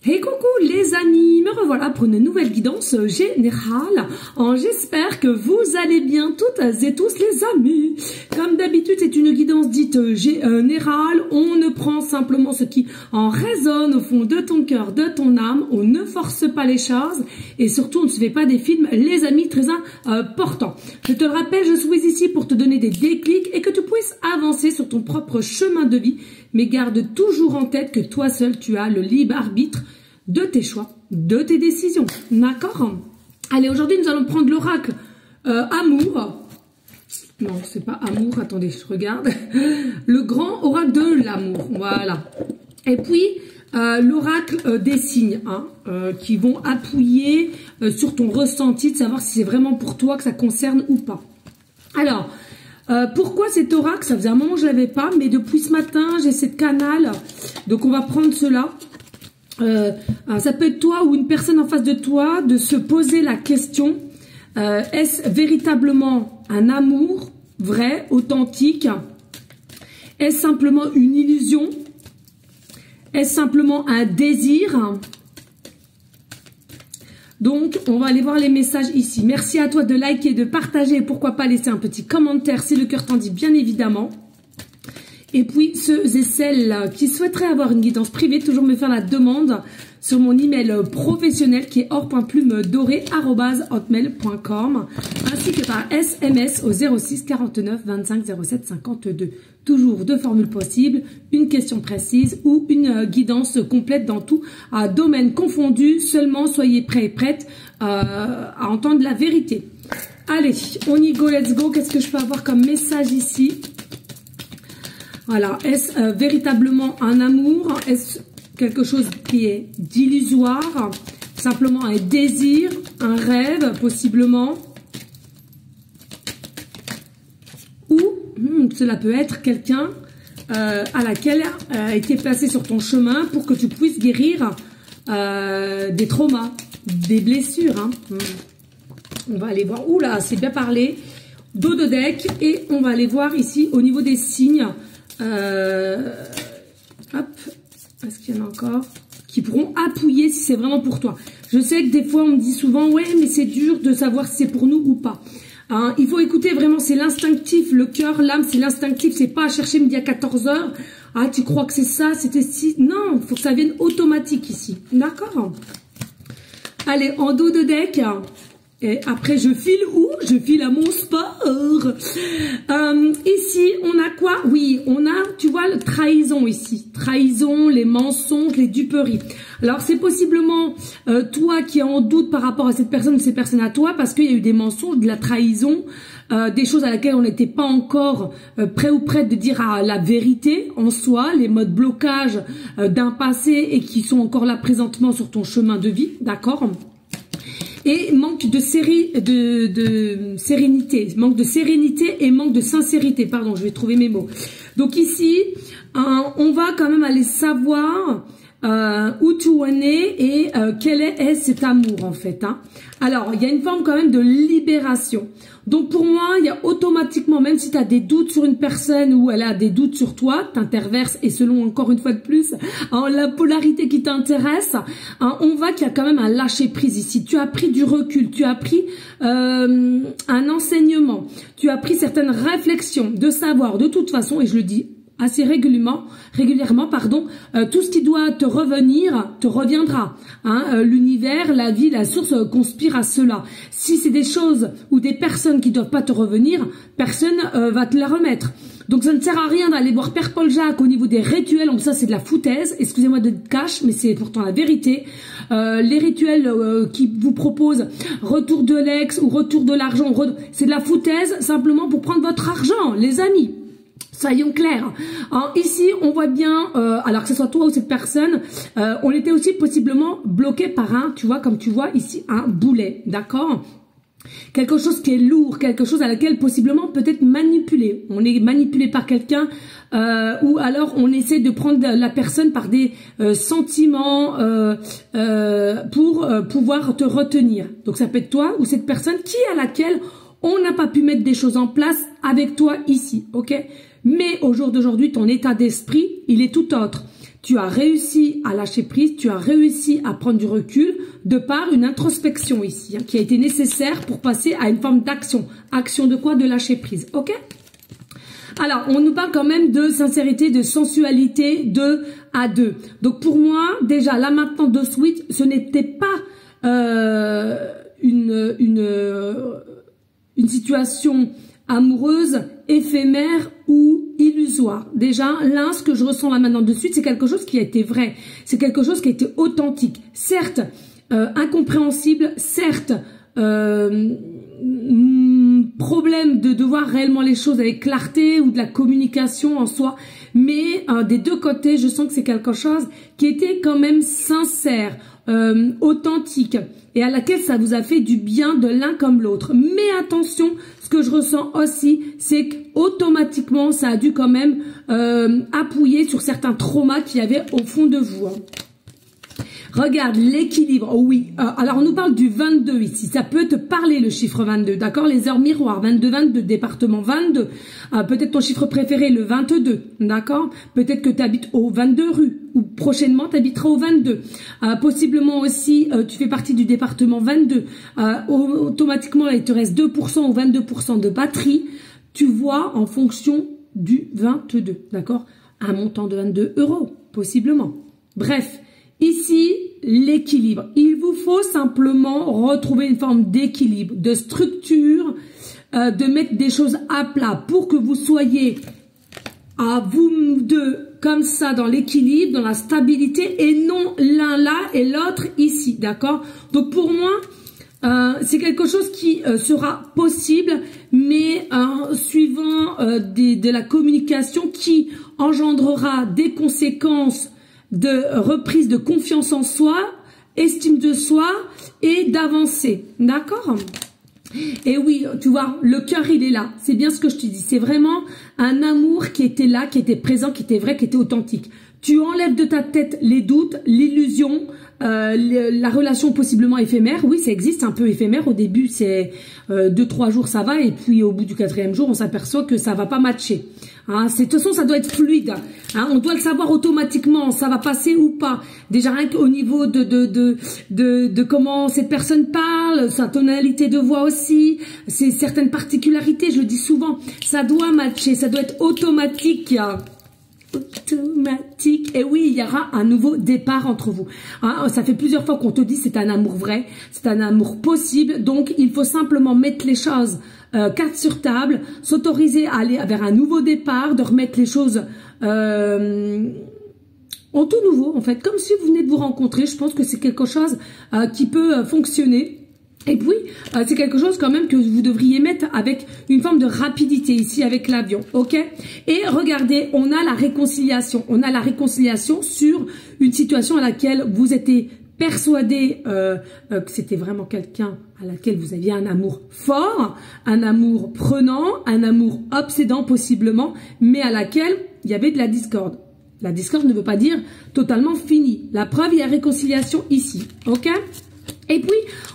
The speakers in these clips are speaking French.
Hey coucou les amis, me revoilà pour une nouvelle guidance générale. J'espère que vous allez bien toutes et tous les amis. Comme d'habitude, c'est une guidance dite générale. On ne prend simplement ce qui en résonne au fond de ton cœur, de ton âme. On ne force pas les choses et surtout on ne se fait pas des films, les amis, très importants. Je te le rappelle, je suis ici pour te donner des déclics et que tu puisses avancer sur ton propre chemin de vie. Mais garde toujours en tête que toi seul, tu as le libre arbitre de tes choix, de tes décisions. D'accord? Allez, aujourd'hui, nous allons prendre l'oracle amour. Non, c'est pas amour. Attendez, je regarde. Le grand oracle de l'amour. Voilà. Et puis, l'oracle des signes, qui vont appuyer sur ton ressenti, de savoir si c'est vraiment pour toi que ça concerne ou pas. Alors, pourquoi cet oracle? Ça faisait un moment que je ne l'avais pas, mais depuis ce matin, j'ai cette canal. Donc, on va prendre cela. Ça peut être toi ou une personne en face de toi, de se poser la question, est-ce véritablement un amour vrai, authentique? Est-ce simplement une illusion? Est-ce simplement un désir? Donc, on va aller voir les messages ici. Merci à toi de liker, de partager et pourquoi pas laisser un petit commentaire si le cœur t'en dit, bien évidemment. Et puis, ceux et celles qui souhaiteraient avoir une guidance privée, toujours me faire la demande sur mon email professionnel qui est or.plumedoré@hotmail.com ainsi que par SMS au 06 49 25 07 52. Toujours deux formules possibles, une question précise ou une guidance complète dans tout domaine confondu. Seulement, soyez prêts et prêtes à entendre la vérité. Allez, on y go, let's go. Qu'est-ce que je peux avoir comme message ici? Voilà, est-ce véritablement un amour? Est-ce quelque chose qui est d'illusoire? Simplement un désir, un rêve, possiblement? Ou cela peut être quelqu'un à laquelle a été placé sur ton chemin pour que tu puisses guérir des traumas, des blessures. On va aller voir. Oula, c'est bien parlé. Dos de deck. Et on va aller voir ici au niveau des signes. Hop, est-ce qu'il y en a encore qui pourront appuyer si c'est vraiment pour toi? Je sais que des fois on me dit souvent ouais mais c'est dur de savoir si c'est pour nous ou pas. Il faut écouter vraiment, c'est l'instinctif, le cœur, l'âme, c'est l'instinctif, c'est pas à chercher midi à 14 h. Ah, tu crois que c'est ça, c'était si... Non, il faut que ça vienne automatique ici, d'accord? Allez, en dos de deck. Et après, je file où? Je file à mon sport. Ici, on a quoi? Oui, on a, tu vois, la trahison ici. Trahison, les mensonges, les duperies. Alors, c'est possiblement toi qui es en doute par rapport à cette personne ou ces personnes à toi parce qu'il y a eu des mensonges, de la trahison, des choses à laquelle on n'était pas encore prêt ou prête de dire la vérité en soi, les modes blocage d'un passé et qui sont encore là présentement sur ton chemin de vie, d'accord? Et manque de sérénité, manque de sérénité et manque de sincérité, pardon, je vais trouver mes mots. Donc ici, on va quand même aller savoir où tu en es et quel est cet amour en fait. Alors, il y a une forme quand même de libération. Donc pour moi, il y a automatiquement, même si tu as des doutes sur une personne ou elle a des doutes sur toi, t'interverses et selon encore une fois de plus la polarité qui t'intéresse, on voit qu'il y a quand même un lâcher prise ici. Tu as pris du recul, tu as pris un enseignement, tu as pris certaines réflexions de savoir de toute façon, et je le dis assez régulièrement, tout ce qui doit te revenir, te reviendra. L'univers, la vie, la source conspire à cela. Si c'est des choses ou des personnes qui ne doivent pas te revenir, personne va te la remettre. Donc ça ne sert à rien d'aller voir Père Paul Jacques au niveau des rituels, donc ça c'est de la foutaise, excusez-moi de cash, mais c'est pourtant la vérité. Les rituels qui vous proposent retour de l'ex ou retour de l'argent, c'est de la foutaise simplement pour prendre votre argent, les amis. Soyons clairs. Ici, on voit bien, alors que ce soit toi ou cette personne, on était aussi possiblement bloqué par tu vois, comme tu vois ici, un boulet, d'accord? Quelque chose qui est lourd, quelque chose à laquelle possiblement peut-être manipulé. On est manipulé par quelqu'un ou alors on essaie de prendre la personne par des sentiments pour pouvoir te retenir. Donc ça peut être toi ou cette personne à laquelle on n'a pas pu mettre des choses en place avec toi ici, ok? Mais au jour d'aujourd'hui, ton état d'esprit, il est tout autre. Tu as réussi à lâcher prise, tu as réussi à prendre du recul de par une introspection ici, hein, qui a été nécessaire pour passer à une forme d'action. Action de quoi? De lâcher prise, ok? Alors, on nous parle quand même de sincérité, de sensualité, 2 à 2. Donc, pour moi, déjà, là maintenant, de suite, ce n'était pas une situation amoureuse, éphémère ou illusoire. Déjà, là, ce que je ressens là maintenant de suite, c'est quelque chose qui a été vrai. C'est quelque chose qui a été authentique. Certes, incompréhensible, certes, problème de voir réellement les choses avec clarté ou de la communication en soi, mais des deux côtés, je sens que c'est quelque chose qui était quand même sincère, authentique, et à laquelle ça vous a fait du bien de l'un comme l'autre. Mais attention, ce que je ressens aussi, c'est qu'automatiquement, ça a dû quand même appuyer sur certains traumas qu'il y avait au fond de vous. Hein. Regarde l'équilibre, oh oui, alors on nous parle du 22 ici, ça peut te parler le chiffre 22, d'accord, les heures miroirs, 22, département 22, peut-être ton chiffre préféré le 22, d'accord, peut-être que tu habites au 22 rue, ou prochainement tu habiteras au 22, possiblement aussi tu fais partie du département 22, automatiquement là, il te reste 2% ou 22% de batterie, tu vois en fonction du 22, d'accord, un montant de 22 €, possiblement, bref. Ici, l'équilibre. Il vous faut simplement retrouver une forme d'équilibre, de structure, de mettre des choses à plat pour que vous soyez à vous deux comme ça dans l'équilibre, dans la stabilité et non l'un là et l'autre ici, d'accord? Donc pour moi, c'est quelque chose qui sera possible, mais suivant de la communication qui engendrera des conséquences de reprise de confiance en soi, estime de soi et d'avancer, d'accord? Et oui, tu vois, le cœur il est là, c'est bien ce que je te dis, c'est vraiment un amour qui était là, qui était présent, qui était vrai, qui était authentique. Tu enlèves de ta tête les doutes, l'illusion, la relation possiblement éphémère, oui ça existe, un peu éphémère, au début c'est 2-3 jours ça va, et puis au bout du 4e jour on s'aperçoit que ça va pas matcher. Hein, de toute façon ça doit être fluide, hein, on doit le savoir automatiquement, ça va passer ou pas, déjà rien qu'au niveau de comment cette personne parle, sa tonalité de voix aussi, c'est certaines particularités, je le dis souvent, ça doit matcher, ça doit être automatique. Automatique. Et oui, il y aura un nouveau départ entre vous. Hein, ça fait plusieurs fois qu'on te dit c'est un amour vrai, c'est un amour possible. Donc, il faut simplement mettre les choses carte sur table, s'autoriser à aller vers un nouveau départ, de remettre les choses en tout nouveau, en fait. Comme si vous venez de vous rencontrer. Je pense que c'est quelque chose qui peut fonctionner. Et puis, c'est quelque chose quand même que vous devriez mettre avec une forme de rapidité ici avec l'avion, ok? Et regardez, on a la réconciliation. On a la réconciliation sur une situation à laquelle vous étiez persuadé que c'était vraiment quelqu'un à laquelle vous aviez un amour fort, un amour prenant, un amour obsédant possiblement, mais à laquelle il y avait de la discorde. La discorde ne veut pas dire totalement fini. La preuve, il y a réconciliation ici, ok? Et puis,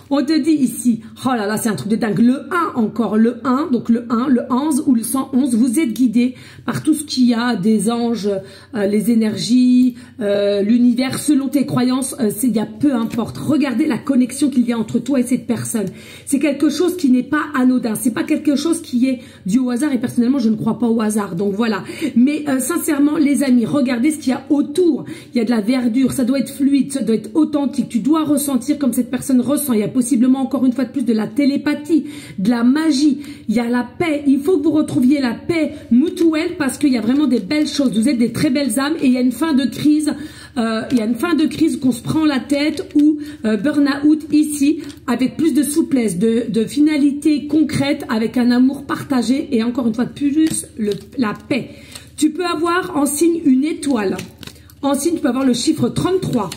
on te dit ici, oh là là, c'est un truc de dingue, le 1 encore, le 1, donc le 1, le 11 ou le 111, vous êtes guidé par tout ce qu'il y a, des anges, les énergies, l'univers, selon tes croyances, il y a peu importe. Regardez la connexion qu'il y a entre toi et cette personne. C'est quelque chose qui n'est pas anodin, c'est pas quelque chose qui est dû au hasard, et personnellement, je ne crois pas au hasard, donc voilà. Mais sincèrement, les amis, regardez ce qu'il y a autour, il y a de la verdure, ça doit être fluide, ça doit être authentique, tu dois ressentir comme cette personne ressent, il y a possiblement encore une fois de plus de la télépathie, de la magie, il y a la paix, il faut que vous retrouviez la paix mutuelle parce qu'il y a vraiment des belles choses, vous êtes des très belles âmes et il y a une fin de crise, qu'on se prend la tête ou burn-out ici avec plus de souplesse, de finalité concrète, avec un amour partagé et encore une fois de plus la paix. Tu peux avoir en signe une étoile, en signe tu peux avoir le chiffre 33.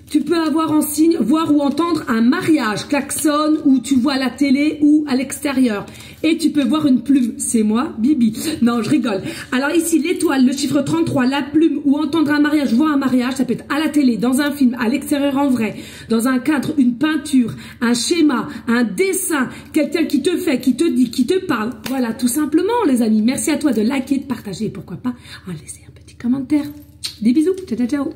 Tu peux avoir en signe, voir ou entendre un mariage, klaxon, ou tu vois à la télé ou à l'extérieur. Et tu peux voir une plume. C'est moi, Bibi. Non, je rigole. Alors ici, l'étoile, le chiffre 33, la plume, ou entendre un mariage, voir un mariage, ça peut être à la télé, dans un film, à l'extérieur en vrai, dans un cadre, une peinture, un schéma, un dessin, quelqu'un qui te fait, qui te dit, qui te parle. Voilà, tout simplement, les amis. Merci à toi de liker, de partager, et pourquoi pas, en laisser un petit commentaire. Des bisous, ciao ciao ciao.